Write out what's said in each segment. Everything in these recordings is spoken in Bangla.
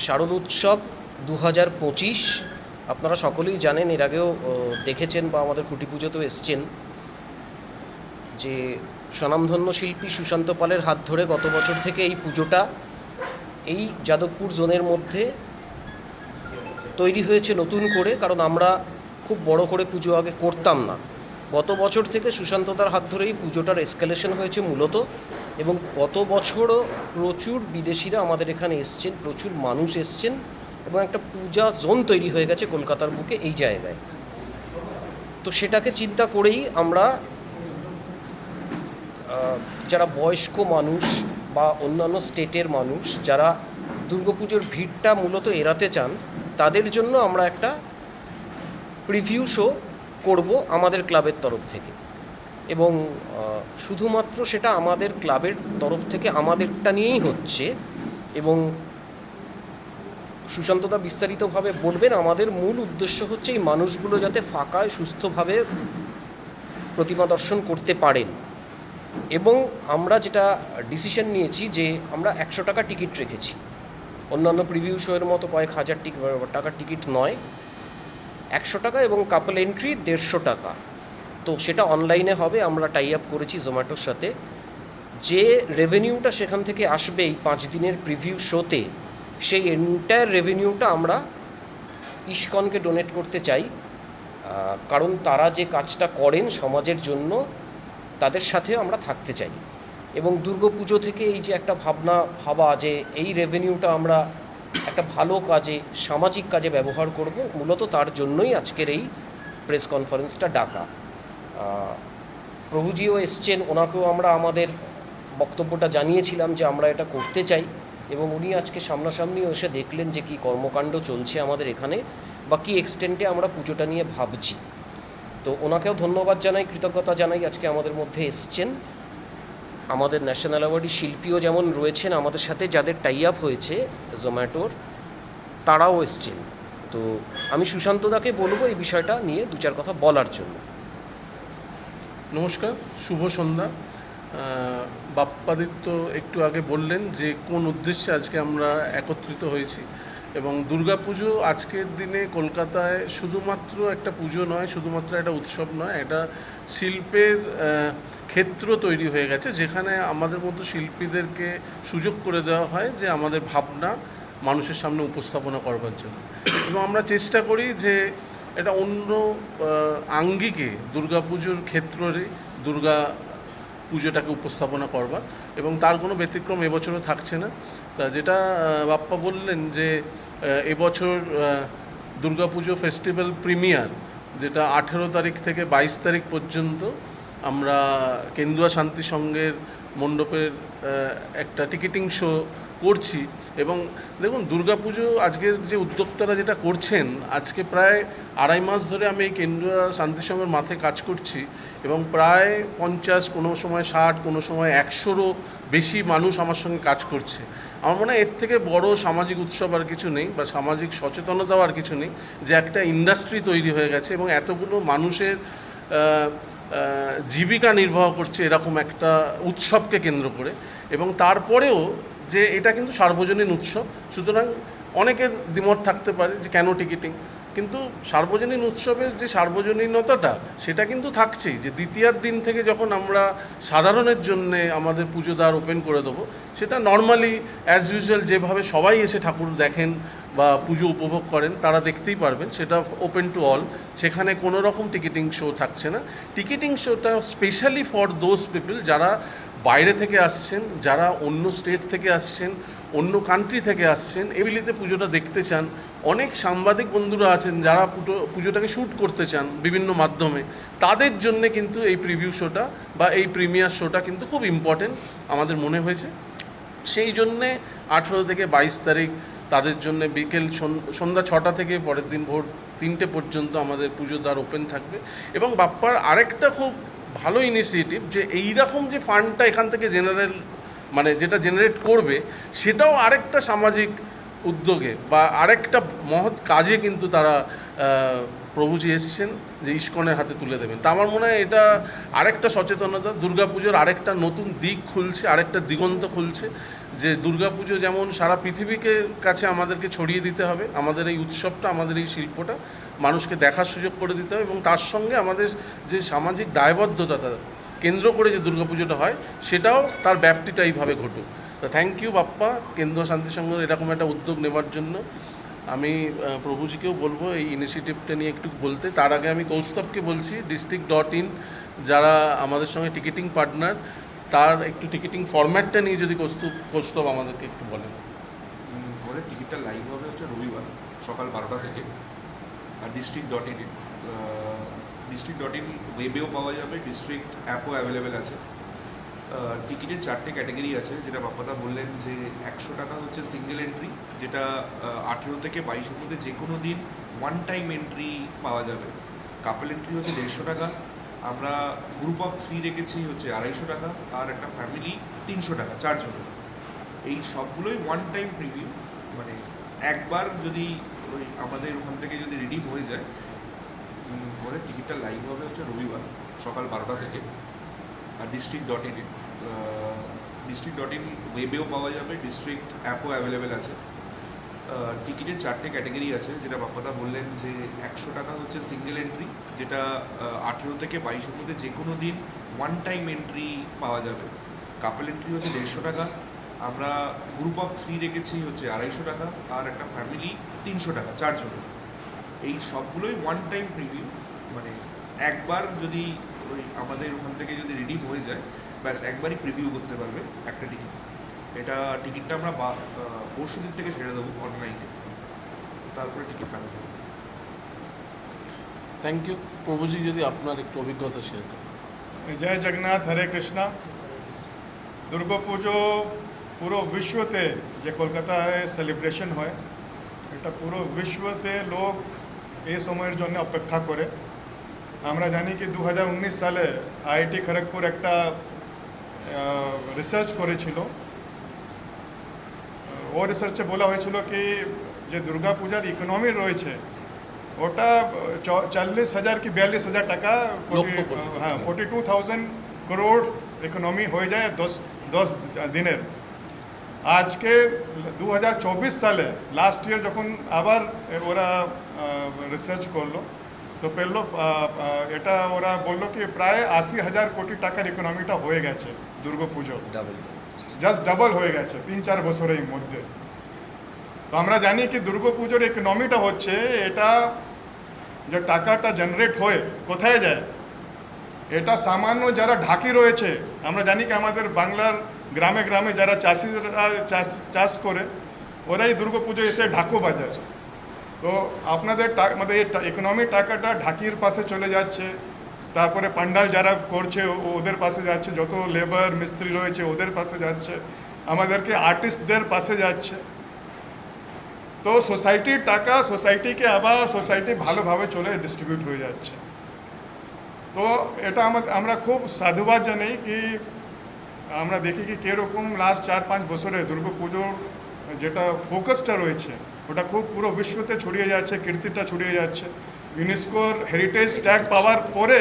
শারদ উৎসব 2025 আপনারা সকলেই জানেন, এর আগেও দেখেছেন বা আমাদের কুটি পুজোতেও এসছেন যে স্বনামধন্য শিল্পী সুশান্ত পালের হাত ধরে গত বছর থেকে এই পুজোটা এই যাদবপুর জোনের মধ্যে তৈরি হয়েছে নতুন করে। কারণ আমরা খুব বড় করে পুজো আগে করতাম না। গত বছর থেকে সুশান্তদার হাত ধরেই পুজোটার এসকালেশন হয়েছে মূলত, এবং গত বছরও প্রচুর বিদেশিরা আমাদের এখানে এসছেন, প্রচুর মানুষ এসছেন, এবং একটা পূজা জোন তৈরি হয়ে গেছে কলকাতার বুকে এই জায়গায়। তো সেটাকে চিন্তা করেই আমরা যারা বয়স্ক মানুষ বা অন্যান্য স্টেটের মানুষ যারা দুর্গাপুজোর ভিড়টা মূলত এড়াতে চান, তাদের জন্য আমরা একটা প্রিভিউ শো করব আমাদের ক্লাবের তরফ থেকে। এবং শুধুমাত্র সেটা আমাদের ক্লাবের তরফ থেকে আমাদেরটা নিয়েই হচ্ছে, এবং সুশান্তদা বিস্তারিতভাবে বলবেন। আমাদের মূল উদ্দেশ্য হচ্ছে এই মানুষগুলো যাতে ফাঁকায় সুস্থভাবে প্রতিমা দর্শন করতে পারেন। এবং আমরা যেটা ডিসিশন নিয়েছি যে আমরা 100 টাকা টিকিট রেখেছি, অন্যান্য প্রিভিউ শোয়ের মতো কয়েক হাজার টাকার টিকিট নয়, 100 টাকা, এবং কাপল এন্ট্রি 150 টাকা। তো সেটা অনলাইনে হবে, আমরা টাই আপ করেছি জোম্যাটোর সাথে। যে রেভিনিউটা সেখান থেকে আসবে এই 5 দিনের প্রিভিউ শোতে, সেই এন্টায়ার রেভিনিউটা আমরা ইস্কনকে ডোনেট করতে চাই। কারণ তারা যে কাজটা করেন সমাজের জন্য, তাদের সাথে আমরা থাকতে চাই। এবং দুর্গাপুজো থেকে এই যে একটা ভাবা যে এই রেভিনিউটা আমরা একটা ভালো কাজে, সামাজিক কাজে ব্যবহার করব, মূলত তার জন্যই আজকের এই প্রেস কনফারেন্সটা ডাকা। প্রভুজিও এসছেন, ওনাকেও আমরা আমাদের বক্তব্যটা জানিয়েছিলাম যে আমরা এটা করতে চাই, এবং উনি আজকে সামনাসামনি এসে দেখলেন যে কী কর্মকাণ্ড চলছে আমাদের এখানে বা কী এক্সটেন্টে আমরা পুজোটা নিয়ে ভাবছি। তো ওনাকেও ধন্যবাদ জানাই, কৃতজ্ঞতা জানাই, আজকে আমাদের মধ্যে এসছেন। আমাদের ন্যাশনাল অ্যাওয়ার্ডি শিল্পীও যেমন রয়েছেন আমাদের সাথে, যাদের টাই আপ হয়েছে জোম্যাটোর, তারাও এসছেন। তো আমি সুশান্তদাকে বলবো এই বিষয়টা নিয়ে 2-4 কথা বলার জন্য। নমস্কার, শুভ সন্ধ্যা। বাপ্পাদিত্য একটু আগে বললেন যে কোন উদ্দেশ্যে আজকে আমরা একত্রিত হয়েছি, এবং দুর্গাপুজো আজকের দিনে কলকাতায় শুধুমাত্র একটা পুজো নয়, শুধুমাত্র একটা উৎসব নয়, একটা শিল্পের ক্ষেত্র তৈরি হয়ে গেছে, যেখানে আমাদের মতো শিল্পীদেরকে সুযোগ করে দেওয়া হয় যে আমাদের ভাবনা মানুষের সামনে উপস্থাপনা করবার জন্য। এবং আমরা চেষ্টা করি যে এটা অন্য আঙ্গিকে দুর্গাপুজোর ক্ষেত্রে দুর্গা পুজোটাকে উপস্থাপনা করবার, এবং তার কোনো ব্যতিক্রম এবছরও থাকছে না। তা যেটা বাপ্পা বললেন যে এবছর দুর্গাপুজো ফেস্টিভ্যাল প্রিমিয়ার, যেটা 18 তারিখ থেকে 22 তারিখ পর্যন্ত আমরা কেন্দুয়া শান্তি সংঘের মণ্ডপের একটা টিকিটিং শো করছি। এবং দেখুন, দুর্গাপুজো আজকের যে উদ্যোক্তারা যেটা করছেন, আজকে প্রায় 2.5 মাস ধরে আমি এই কেন্দুয়া শান্তি সংঘের মাথায় কাজ করছি, এবং প্রায় 50, কোনো সময় 60, কোনো সময় 100-রও বেশি মানুষ আমার সঙ্গে কাজ করছে। আমার মনে হয় এর থেকে বড় সামাজিক উৎসব আর কিছু নেই, বা সামাজিক সচেতনতাও আর কিছু নেই, যে একটা ইন্ডাস্ট্রি তৈরি হয়ে গেছে এবং এতগুলো মানুষের জীবিকা নির্বাহ করছে এরকম একটা উৎসবকে কেন্দ্র করে। এবং তারপরেও যে এটা কিন্তু সার্বজনীন উৎসব, সুতরাং অনেকের দ্বিমত থাকতে পারে যে কেন টিকিটিং, কিন্তু সার্বজনীন উৎসবের যে সার্বজনীনতাটা সেটা কিন্তু থাকছেই। যে দ্বিতীয়ার দিন থেকে যখন আমরা সাধারণের জন্যে আমাদের পুজো দ্বার ওপেন করে দেবো, সেটা নর্মালি অ্যাজ ইউজুয়াল যেভাবে সবাই এসে ঠাকুর দেখেন বা পুজো উপভোগ করেন, তারা দেখতেই পারবেন, সেটা ওপেন টু অল। সেখানে কোনো রকম টিকিটিং শো থাকছে না। টিকিটিং শোটা স্পেশালি ফর দোজ পিপল যারা বাইরে থেকে আসছেন, যারা অন্য স্টেট থেকে আসছেন, অন্য কান্ট্রি থেকে আসছেন, এবিলিতে পুজোটা দেখতে চান। অনেক সাংবাদিক বন্ধুরা আছেন যারা পুজোটাকে শ্যুট করতে চান বিভিন্ন মাধ্যমে, তাদের জন্যে কিন্তু এই প্রিভিউ শোটা বা এই প্রিমিয়ার শোটা কিন্তু খুব ইম্পর্টেন্ট আমাদের মনে হয়েছে। সেই জন্যে 18 থেকে 22 তারিখ তাদের জন্য বিকেল সন্ধ্যা 6টা থেকে পরের দিন ভোর 3টে পর্যন্ত আমাদের পুজোর দ্বার ওপেন থাকবে। এবং বাপ্পার আরেকটা খুব ভালো ইনিশিয়েটিভ, যে এইরকম যে ফান্ডটা এখান থেকে যেটা জেনারেট করবে, সেটাও আরেকটা সামাজিক উদ্যোগে বা আরেকটা মহৎ কাজে কিন্তু তারা প্রভুজি এসছেন যে ইস্কনের হাতে তুলে দেবেন। তা আমার মনে হয় এটা আরেকটা সচেতনতা, দুর্গাপুজোর আরেকটা নতুন দিক খুলছে, আরেকটা দিগন্ত খুলছে। যে দুর্গাপুজো যেমন সারা পৃথিবীকে কাছে আমাদেরকে ছড়িয়ে দিতে হবে, আমাদের এই উৎসবটা, আমাদের এই শিল্পটা মানুষকে দেখার সুযোগ করে দিতে হবে, এবং তার সঙ্গে আমাদের যে সামাজিক দায়বদ্ধতা কেন্দ্র করে যে দুর্গাপুজোটা হয় সেটাও তার ব্যাপ্তিটা এইভাবে ঘটুক। তো থ্যাংক ইউ বাপ্পা, কেন্দ্র শান্তি সংঘ এরকম একটা উদ্যোগ নেবার জন্য। আমি প্রভুজিকেও বলবো এই ইনিশিয়েটিভটা নিয়ে একটু বলতে। তার আগে আমি কৌস্তবকে বলছি district.in যারা আমাদের সঙ্গে টিকিটিং পার্টনার, তার একটু টিকিটিং ফরম্যাটটা নিয়ে যদি কৌস্তব আমাদেরকে একটু বলেন। ওদের টিকিটটা লাইভ হবে হচ্ছে রবিবার সকাল 12টা থেকে। আর district.in ওয়েবেও পাওয়া যাবে, ডিস্ট্রিক্ট অ্যাপও অ্যাভেলেবেল আছে। টিকিটের 4টে ক্যাটাগরি আছে, যেটা বাপ্পাদা বললেন যে 100 টাকা হচ্ছে সিঙ্গেল এন্ট্রি, যেটা 18 থেকে 22-এর মধ্যে যে কোনো দিন ওয়ান টাইম এন্ট্রি পাওয়া যাবে। কাপল এন্ট্রি হচ্ছে 150 টাকা, আমরা গ্রুপ অফ 3 রেখেছি হচ্ছে 250 টাকা, আর একটা ফ্যামিলি 300 টাকা 4 জনের। এই সবগুলোই ওয়ান টাইম প্রিভিউ, মানে একবার যদি ওই আমাদের ওখান থেকে যদি রিডিম হয়ে যায়, ওদের টিকিটটা লাইভ হবে হচ্ছে রবিবার সকাল 12টা থেকে। আর district.in ওয়েবেও পাওয়া যাবে, ডিস্ট্রিক্ট অ্যাপও অ্যাভেলেবেল আছে। টিকিটের 4টে ক্যাটাগরি আছে, যেটা বাপ্পাদা বললেন যে 100 টাকা হচ্ছে সিঙ্গেল এন্ট্রি, যেটা 18 থেকে 22-এর মধ্যে যে কোনো দিন ওয়ান টাইম এন্ট্রি পাওয়া যাবে। কাপল এন্ট্রি হচ্ছে 150 টাকা, আমরা গ্রুপ অফ 3 রেখেছি হচ্ছে 250 টাকা, আর একটা ফ্যামিলি 300 টাকা 4 জনের। এই সবগুলোই ওয়ান টাইম প্রিভিউ, মানে একবার যদি ওই আমাদের ওখান থেকে যদি রিডিম হয়ে যায়, ব্যাস একবারই প্রিভিউ করতে পারবে একটা টিকিট। টিকিটটা আমরা পরশু দিন থেকে ছেড়ে দেবো অনলাইনে, তারপরে টিকিট কাটা যাবে। Thank you. প্রভুজি যদি আপনার একটু অভিজ্ঞতা শেয়ার করেন। জয় জগন্নাথ, হরে কৃষ্ণা। দুর্গাপুজো পুরো বিশ্বতে যে কলকাতায় সেলিব্রেশন হয়, এটা পুরো বিশ্বতে লোক এই সময়ের জন্য অপেক্ষা করে। আমরা জানি কি 2019 সালে IIT খড়গপুর একটা রিসার্চ করেছিল। ও রিসার্চে বলা হয়েছিল কি যে দুর্গাপূজার ইকোনমি রয়েছে ওটা 40,000 কি 42,000 টাকা, হ্যাঁ 42,000 করোড় ইকোনমি হয়ে যায় 10 দিনের। আজকে 2024 সালে লাস্ট ইয়ার যখন আবার ওরা রিসার্চ করলো, তো পেলো এটা ওরা বললো কি প্রায় 80,000 কোটি টাকার ইকোনমিটা হয়ে গেছে দুর্গাপুজো, জাস্ট ডাবল হয়ে গেছে 3-4 বছরের মধ্যে। তো আমরা জানি কি দুর্গাপুজোর ইকোনমিটা হচ্ছে এটা যে টাকাটা জেনারেট হয়ে কোথায় যায়, এটা সামান্য যারা ঢাকি রয়েছে, আমরা জানি কি আমাদের বাংলার গ্রামে গ্রামে যারা চাষিরা চাষ করে ওরাই দুর্গাপুজো এসে ঢাকু বাজায়। তো আপনাদের মানে এই ইকোনমির টাকাটা ঢাকির পাশে চলে যাচ্ছে, তারপরে পান্ডাল যারা করছে ওদের পাশে যাচ্ছে, যত লেবার মিস্ত্রি রয়েছে ওদের পাশে যাচ্ছে, আমাদেরকে আর্টিস্টদের পাশে যাচ্ছে। তো সোসাইটির টাকা সোসাইটিকে আবার সোসাইটি ভালোভাবে চলে ডিস্ট্রিবিউট হয়ে যাচ্ছে। তো এটা আমরা খুব সাধুবাদ জানাই কি আমরা দেখি কি কীরকম লাস্ট 4-5 বছরে দুর্গাপুজোর যেটা ফোকাসটা রয়েছে ওটা খুব পুরো বিশ্বতে ছড়িয়ে যাচ্ছে, কীর্তিটা ছড়িয়ে যাচ্ছে। ইউনেস্কোর হেরিটেজ ট্যাগ পাওয়ার পরে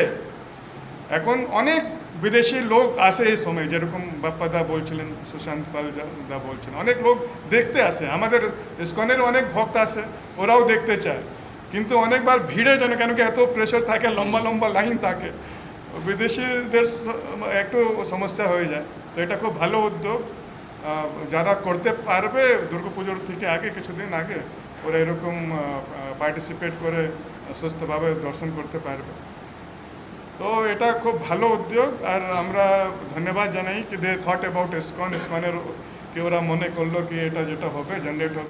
এখন অনেক বিদেশি লোক আসে এই সময়, যেরকম বাপ্পাদা বলছিলেন, সুশান্ত পাল দা বলছিলেন, অনেক লোক দেখতে আসে। আমাদের ইসকনের অনেক ভক্ত আসে, ওরাও দেখতে চায়, কিন্তু অনেকবার ভিড়ের জন্য, কেন কি এত প্রেশার থাকে, লম্বা লম্বা লাইন থাকে, বিদেশিদের একটু সমস্যা হয়ে যায়। তো এটা খুব ভালো উদ্যোগ, যারা করতে পারবে দুর্গাপুজোর থেকে আগে কিছুদিন আগে ওরা এরকম পার্টিসিপেট করে সুস্থভাবে দর্শন করতে পারবে। তো এটা খুব ভালো উদ্যোগ, আর আমরা ধন্যবাদ জানাই কি দে থট অ্যাবাউট ইসকনের কি ওরা মনে করলো কি এটা যেটা হবে জেনারেট হবে।